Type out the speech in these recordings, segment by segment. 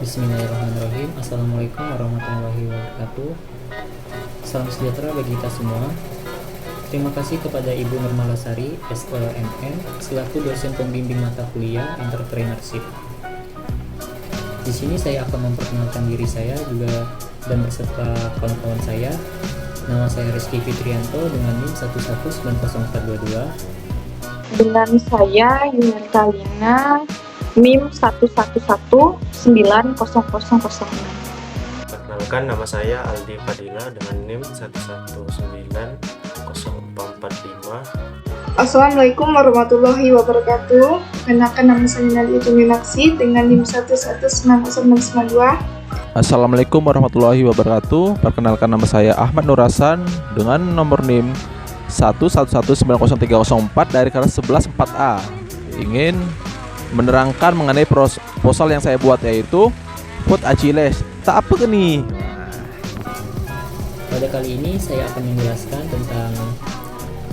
Bismillahirrahmanirrahim. Assalamualaikum warahmatullahi wabarakatuh. Salam sejahtera bagi kita semua. Terima kasih kepada Ibu Nurmalasari, SLMM, selaku dosen pembimbing mata kuliah Entrepreneurship. Di sini saya akan memperkenalkan diri saya juga dan beserta kawan-kawan saya. Nama saya Rizky Fitrianto dengan NIM 1190422. Dengan saya Yulian Kalina, NIM 1119006. Perkenalkan, nama saya Aldi Fadila dengan NIM 1190445. Assalamualaikum warahmatullahi wabarakatuh. Kenalkan, nama saya Nadia Tuminaksi dengan NIM 1190692. Assalamualaikum warahmatullahi wabarakatuh. Perkenalkan, nama saya Ahmad Nur Hasan dengan nomor NIM 111900304 dari kelas 11 4A. Ingin menerangkan mengenai proposal yang saya buat, yaitu Food Achiles. Tak apa ke nih? Pada kali ini saya akan menjelaskan tentang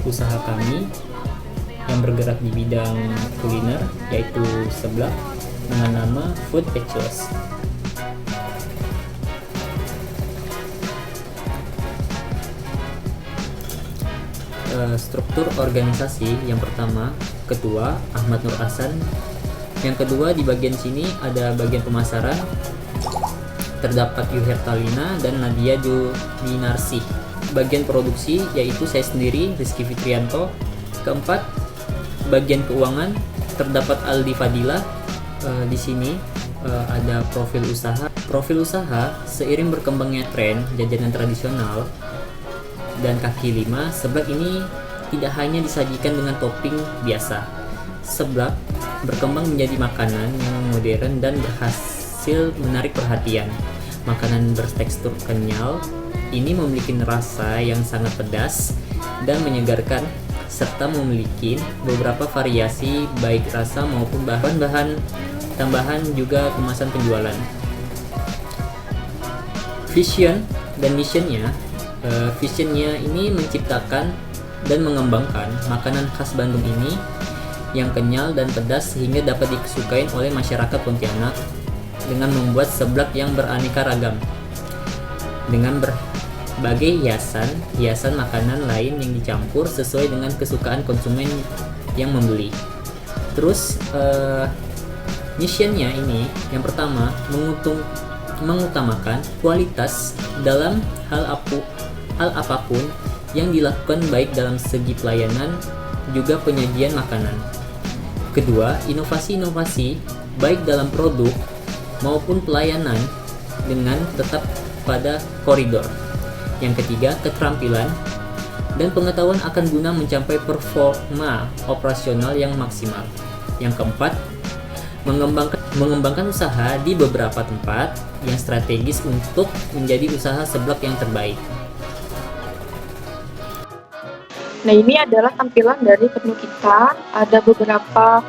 usaha kami yang bergerak di bidang kuliner, yaitu seblak dengan nama Food Achiles. Struktur organisasi: yang pertama, ketua Ahmad Nur Hasan. Yang kedua, di bagian sini ada bagian pemasaran, terdapat Yuhertalina dan Nadia Juminarsi. Bagian produksi yaitu saya sendiri, Rizky Fitrianto. Keempat, bagian keuangan, terdapat Aldi Fadila. Di sini ada profil usaha. Profil usaha: seiring berkembangnya tren jajanan tradisional dan kaki lima, seblak ini tidak hanya disajikan dengan topping biasa. Seblak berkembang menjadi makanan yang modern dan berhasil menarik perhatian. Makanan bertekstur kenyal ini memiliki rasa yang sangat pedas dan menyegarkan, serta memiliki beberapa variasi baik rasa maupun bahan-bahan tambahan, juga kemasan penjualan. Vision dan missionnya ini menciptakan dan mengembangkan makanan khas Bandung ini yang kenyal dan pedas sehingga dapat disukai oleh masyarakat Pontianak, dengan membuat seblak yang beraneka ragam dengan berbagai hiasan makanan lain yang dicampur sesuai dengan kesukaan konsumen yang membeli. Terus missionnya ini yang pertama, mengutamakan kualitas dalam hal apapun yang dilakukan, baik dalam segi pelayanan juga penyajian makanan. Kedua, inovasi baik dalam produk maupun pelayanan dengan tetap pada koridor. Yang ketiga, keterampilan dan pengetahuan akan guna mencapai performa operasional yang maksimal. Yang keempat, mengembangkan usaha di beberapa tempat yang strategis untuk menjadi usaha seblak yang terbaik. Nah, ini adalah tampilan dari menu kita. Ada beberapa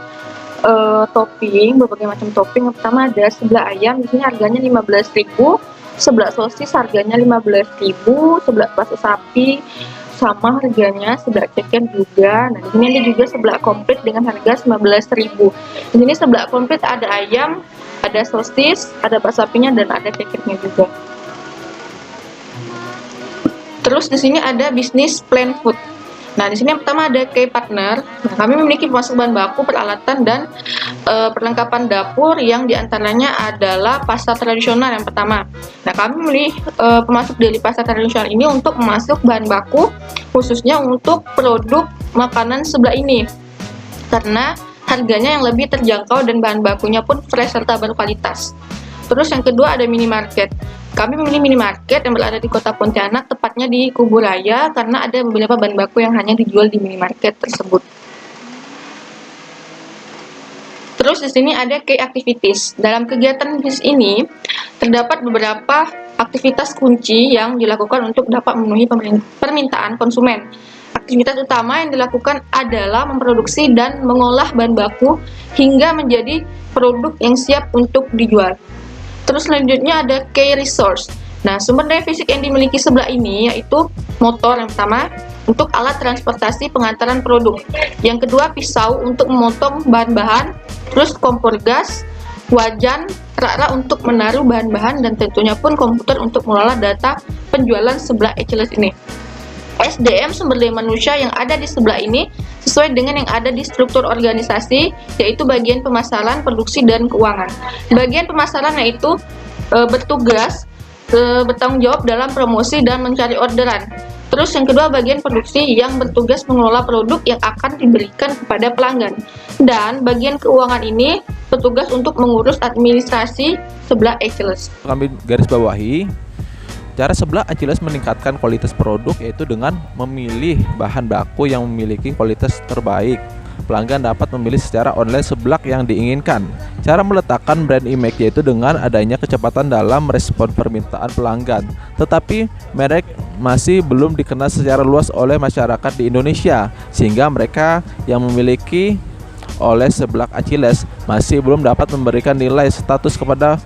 topping, berbagai macam topping. Yang pertama ada seblak ayam, di sini harganya 15.000. Seblak sosis harganya 15.000. Seblak bakso sapi sama harganya, seblak ceker juga. Nah, di sini ada juga seblak komplit dengan harga 19.000. Di sini seblak komplit ada ayam, ada sosis, ada bakso sapinya, dan ada cekernya juga. Terus di sini ada bisnis plan food. Nah, di sini yang pertama ada key partner. Nah, kami memiliki pemasok bahan baku, peralatan, dan perlengkapan dapur yang diantaranya adalah pasar tradisional yang pertama. Nah, kami memilih pemasok dari pasar tradisional ini untuk memasok bahan baku khususnya untuk produk makanan seblak ini, karena harganya yang lebih terjangkau dan bahan bakunya pun fresh serta berkualitas. Terus yang kedua ada minimarket. Kami memilih minimarket yang berada di kota Pontianak, tepatnya di Kuburaya, karena ada beberapa bahan baku yang hanya dijual di minimarket tersebut. Terus di sini ada key activities. Dalam kegiatan bisnis ini terdapat beberapa aktivitas kunci yang dilakukan untuk dapat memenuhi permintaan konsumen. Aktivitas utama yang dilakukan adalah memproduksi dan mengolah bahan baku hingga menjadi produk yang siap untuk dijual. Terus selanjutnya ada key resource. Nah, sumber daya fisik yang dimiliki seblak ini yaitu motor yang pertama untuk alat transportasi pengantaran produk. Yang kedua, pisau untuk memotong bahan-bahan. Terus kompor gas, wajan, rak-rak untuk menaruh bahan-bahan, dan tentunya pun komputer untuk mengelola data penjualan sebelah Achilles ini. SDM sumber daya manusia yang ada di sebelah ini sesuai dengan yang ada di struktur organisasi, yaitu bagian pemasaran, produksi, dan keuangan. Bagian pemasaran yaitu bertugas bertanggung jawab dalam promosi dan mencari orderan. Terus yang kedua bagian produksi yang bertugas mengelola produk yang akan diberikan kepada pelanggan. Dan bagian keuangan ini bertugas untuk mengurus administrasi sebelah Achilles. Kami garis bawahi, cara sebelah Achilles meningkatkan kualitas produk yaitu dengan memilih bahan baku yang memiliki kualitas terbaik. Pelanggan dapat memilih secara online seblak yang diinginkan. Cara meletakkan brand image yaitu dengan adanya kecepatan dalam respon permintaan pelanggan. Tetapi merek masih belum dikenal secara luas oleh masyarakat di Indonesia, sehingga mereka yang memiliki oleh seblak Achilles masih belum dapat memberikan nilai status kepada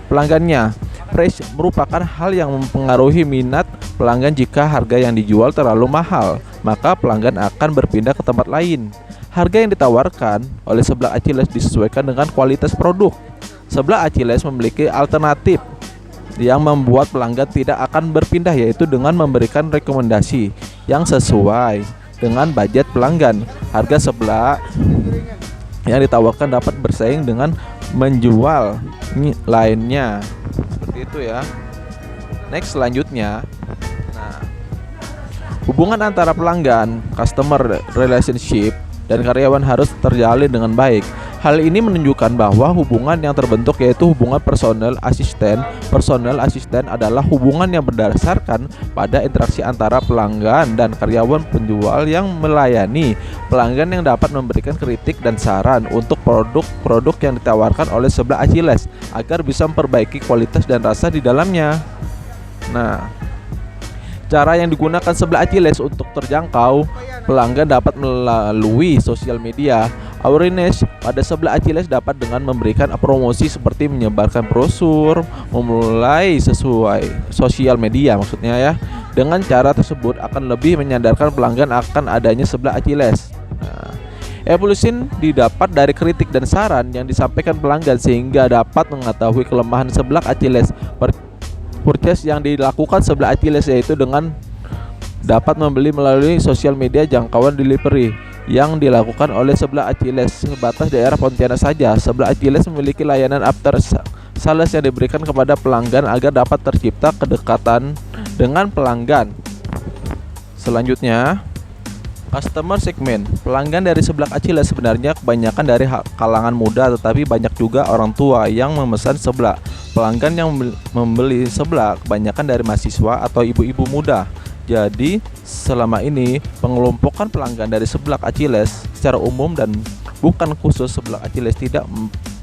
pelanggannya. Price merupakan hal yang mempengaruhi minat pelanggan. Jika harga yang dijual terlalu mahal, maka pelanggan akan berpindah ke tempat lain. Harga yang ditawarkan oleh seblak Achilles disesuaikan dengan kualitas produk. Seblak Achilles memiliki alternatif yang membuat pelanggan tidak akan berpindah, yaitu dengan memberikan rekomendasi yang sesuai dengan budget pelanggan. Harga seblak yang ditawarkan dapat bersaing dengan menjual lainnya. Seperti itu ya. Next, selanjutnya, hubungan antara pelanggan, customer relationship, dan karyawan harus terjalin dengan baik. Hal ini menunjukkan bahwa hubungan yang terbentuk yaitu hubungan personal asisten. Personal asisten adalah hubungan yang berdasarkan pada interaksi antara pelanggan dan karyawan penjual yang melayani pelanggan, yang dapat memberikan kritik dan saran untuk produk-produk yang ditawarkan oleh sebelah Achilles agar bisa memperbaiki kualitas dan rasa di dalamnya. Nah, cara yang digunakan sebelah Achilles untuk terjangkau pelanggan dapat melalui sosial media. Awareness pada sebelah Achilles dapat dengan memberikan promosi seperti menyebarkan brosur, memulai sesuai sosial media maksudnya ya. Dengan cara tersebut akan lebih menyadarkan pelanggan akan adanya sebelah Achilles. Evolusi didapat dari kritik dan saran yang disampaikan pelanggan sehingga dapat mengetahui kelemahan sebelah Achilles. Purchase yang dilakukan sebelah Achilles yaitu dengan dapat membeli melalui sosial media jangkauan delivery yang dilakukan oleh sebelah Achilles sebatas daerah Pontianak saja. Sebelah Achilles memiliki layanan after sales yang diberikan kepada pelanggan agar dapat tercipta kedekatan dengan pelanggan. Selanjutnya, customer segment. Pelanggan dari sebelah Achilles sebenarnya kebanyakan dari kalangan muda, tetapi banyak juga orang tua yang memesan seblak. Pelanggan yang membeli seblak kebanyakan dari mahasiswa atau ibu-ibu muda. Jadi selama ini pengelompokan pelanggan dari seblak Achilles secara umum dan bukan khusus seblak Achilles tidak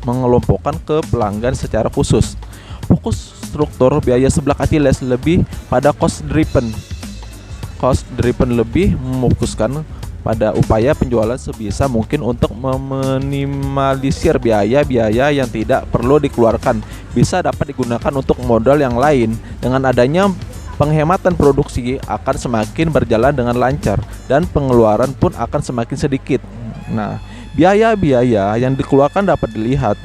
mengelompokkan ke pelanggan secara khusus. Fokus struktur biaya seblak Achilles lebih pada cost driven. Cost driven lebih memfokuskan pada upaya penjualan sebisa mungkin untuk meminimalisir biaya-biaya yang tidak perlu dikeluarkan. Bisa dapat digunakan untuk modal yang lain. Dengan adanya penghematan produksi akan semakin berjalan dengan lancar dan pengeluaran pun akan semakin sedikit. Nah, biaya-biaya yang dikeluarkan dapat dilihat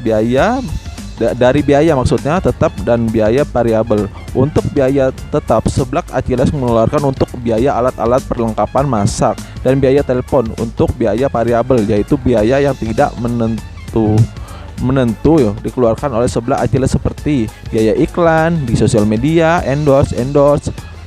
dari biaya maksudnya tetap dan biaya variabel. Untuk biaya tetap, seblak Achilles mengeluarkan untuk biaya alat-alat perlengkapan masak dan biaya telepon. Untuk biaya variabel yaitu biaya yang tidak menentu dikeluarkan oleh sebelah Achilles seperti biaya iklan di sosial media, endorse,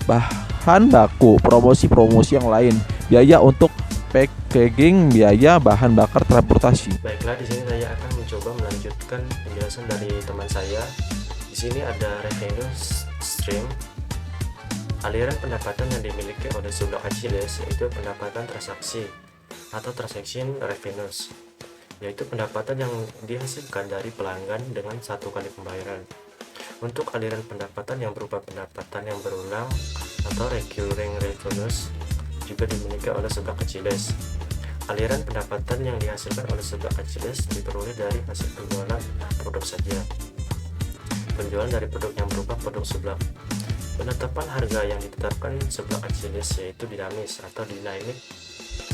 bahan baku, promosi yang lain, biaya untuk packaging, biaya bahan bakar transportasi. Baiklah, di sini saya akan mencoba melanjutkan penjelasan dari teman saya. Di sini ada revenue stream. Aliran pendapatan yang dimiliki oleh sebelah Achilles yaitu pendapatan transaksi atau transaction revenues, yaitu pendapatan yang dihasilkan dari pelanggan dengan satu kali pembayaran. Untuk aliran pendapatan yang berupa pendapatan yang berulang atau recurring revenues juga dimiliki oleh sebelah Achilles. Aliran pendapatan yang dihasilkan oleh sebelah Achilles diperoleh dari hasil penjualan produk saja. Penjualan dari produk yang berupa produk sebelah. Penetapan harga yang ditetapkan sebelah Achilles yaitu dinamis atau dynamic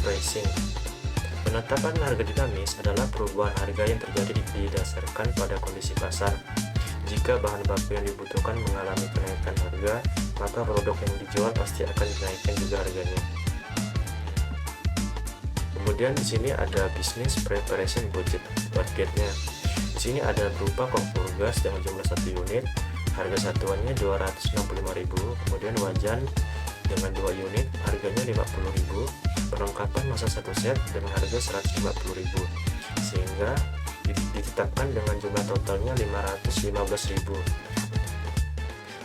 pricing. Penetapan harga dinamis adalah perubahan harga yang terjadi didasarkan pada kondisi pasar. Jika bahan baku yang dibutuhkan mengalami kenaikan harga, maka produk yang dijual pasti akan dinaikkan juga harganya. Kemudian di sini ada business preparation budgetnya. Di sini ada berupa kompor gas dengan jumlah 1 unit, harga satuannya 265.000, kemudian wajan dengan 2 unit, harganya 50.000, perlengkapan masak 1 set dengan harga 150.000, sehingga ditetapkan dengan jumlah totalnya 515.000.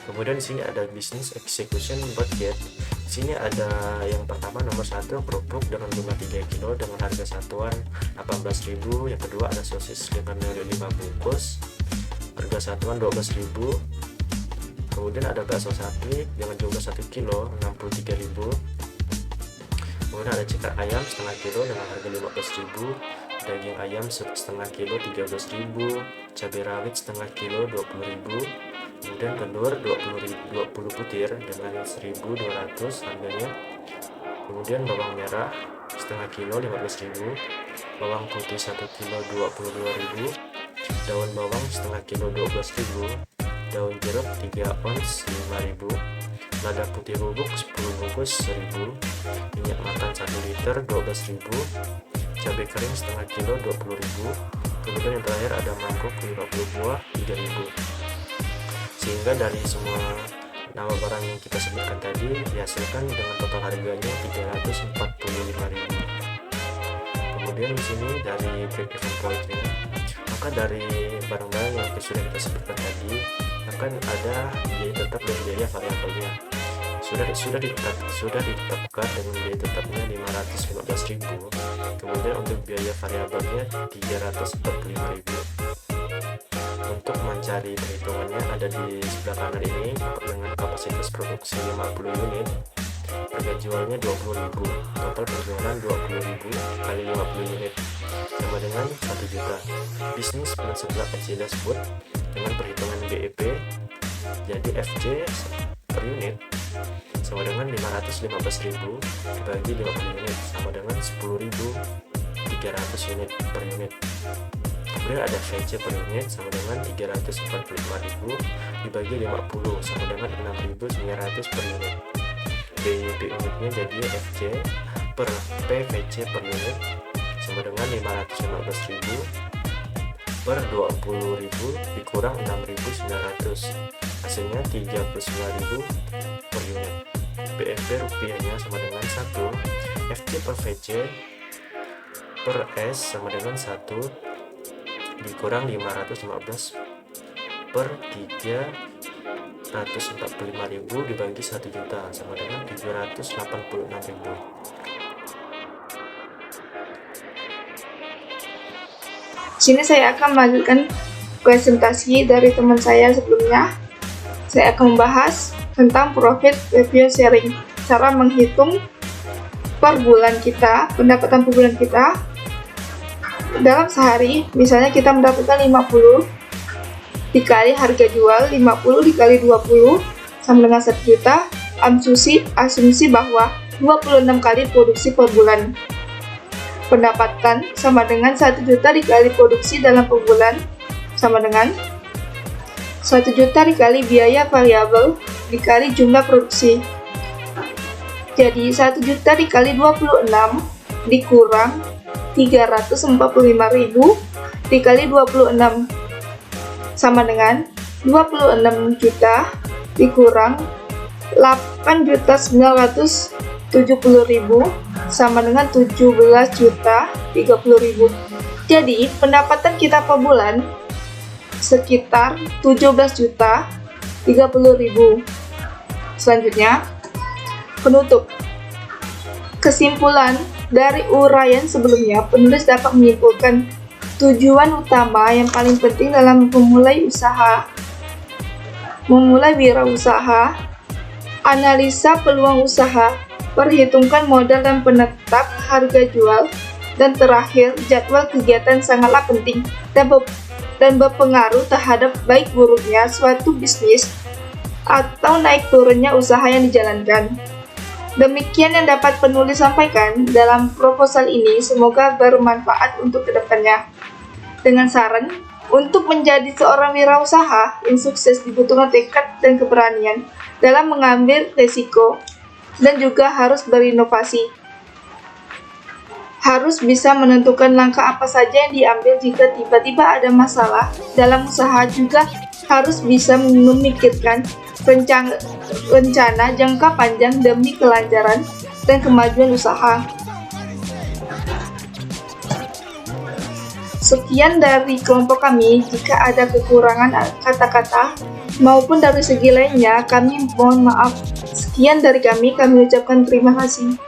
Kemudian di sini ada business execution budget. Di sini ada yang pertama nomor 1 kerupuk dengan jumlah 3 kg dengan harga satuan 18.000. Yang kedua ada sosis dengan 5 bungkus, harga satuan 12.000. Kemudian ada bakso sapi dengan jumlah 1 kg 63.000. Kemudian ada ceker ayam setengah kilo dengan harga 15.000, daging ayam setengah kilo 13.000, cabai rawit setengah kilo 20.000, kemudian telur 20 butir dengan 1.200 harganya. Kemudian bawang merah setengah kilo 15.000, bawang putih 1 kilo 22.000, daun bawang setengah kilo 12.000, daun jeruk 3 ons 5.000, lada putih bubuk 10 bungkus 1.000, minyak makan 1 liter 12.000, cabai kering setengah kilo 20.000. Kemudian yang terakhir ada mangkuk 50 buah 3.000. Sehingga dari semua nama barang yang kita sebutkan tadi dihasilkan dengan total harganya 345.000. Kemudian di sini dari break-even point-nya, maka dari barang-barang yang sudah kita sebutkan tadi akan ada biaya tetap dan biaya variabelnya. Sudah ditetapkan dengan biaya tetapnya 515.000, kemudian untuk biaya variabelnya 345.000. Untuk mencari perhitungannya ada di sebelah kanan ini dengan kapasitas produksi 50 unit, harga jualnya 20.000, total penjualan 20.000 kali 50 unit sama dengan 1 juta. Bisnis plan sebelah kecil tersebut dengan perhitungan BEP, jadi FC per unit sama dengan 515.000 dibagi 50 unit sama dengan 10.300 unit per unit. Kemudian ada VC per unit sama dengan 345.000 dibagi 50 sama dengan 6.900 per unit. BIP unitnya jadi FC per PVC per unit sama dengan 515.000 per 20.000 dikurang 6.900, hasilnya 39.000 per unit. BFP rupiahnya sama dengan 1, FC per VC per S sama dengan 1 dikurang 515 per 345.000 dibagi 1 juta sama dengan 786.000. Sini saya akan melanjutkan presentasi dari teman saya sebelumnya. Saya akan membahas tentang profit revenue sharing, cara menghitung per bulan kita, pendapatan per bulan kita. Dalam sehari, misalnya kita mendapatkan 50 dikali harga jual, 50 dikali 20 sama dengan 1 juta. Asumsi bahwa 26 kali produksi per bulan. Pendapatan sama dengan 1 juta dikali produksi dalam per bulan sama dengan 1 juta dikali biaya variabel dikali jumlah produksi. Jadi 1 juta dikali 26 dikurang 345.000 dikali 26 sama dengan 26 juta dikurang 8.970.000 sama dengan 17.030.000. Jadi pendapatan kita per bulan sekitar 17.030.000. Selanjutnya, penutup. Kesimpulan dari uraian sebelumnya, penulis dapat menyimpulkan tujuan utama yang paling penting dalam memulai wirausaha, analisa peluang usaha, perhitungkan modal dan penetap harga jual, dan terakhir jadwal kegiatan sangatlah penting dan berpengaruh terhadap baik buruknya suatu bisnis atau naik turunnya usaha yang dijalankan. Demikian yang dapat penulis sampaikan dalam proposal ini, semoga bermanfaat untuk kedepannya. Dengan saran, untuk menjadi seorang wirausaha yang sukses dibutuhkan tekad dan keberanian dalam mengambil risiko, dan juga harus berinovasi. Harus bisa menentukan langkah apa saja yang diambil jika tiba-tiba ada masalah. Dalam usaha juga harus bisa memikirkan rencana jangka panjang demi kelancaran dan kemajuan usaha. Sekian dari kelompok kami. Jika ada kekurangan kata-kata maupun dari segi lainnya, kami mohon maaf. Sekian dari kami ucapkan terima kasih.